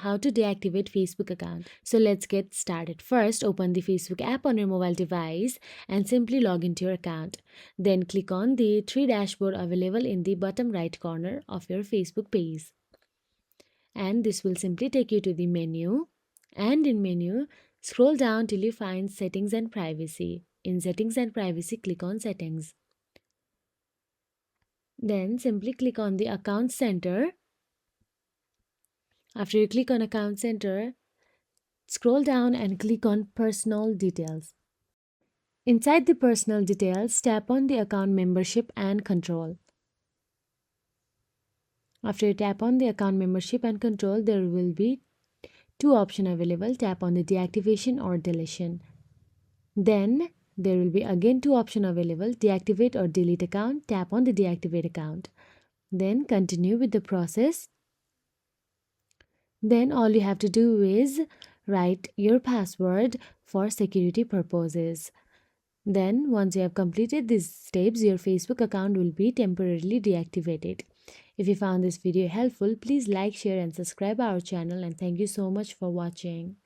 how to deactivate Facebook account. So let's get started. First, open the Facebook app on your mobile device and simply log into your account. Then click on the three dashboard available in the bottom right corner of your Facebook page. And this will simply take you to the menu. And in menu, scroll down till you find settings and privacy. In settings and privacy, click on settings. Then simply click on the account center. After you click on account center, scroll down and click on personal details. Inside the personal details, tap on the account membership and control. After you tap on the account membership and control, there will be two options available. Tap on the deactivation or deletion. Then there will be again two options available, deactivate or delete account. Tap on the deactivate account. Then continue with the process. Then all you have to do is write your password for security purposes. Then once you have completed these steps, your Facebook account will be temporarily deactivated. If you found this video helpful, please like, share and subscribe our channel, and thank you so much for watching.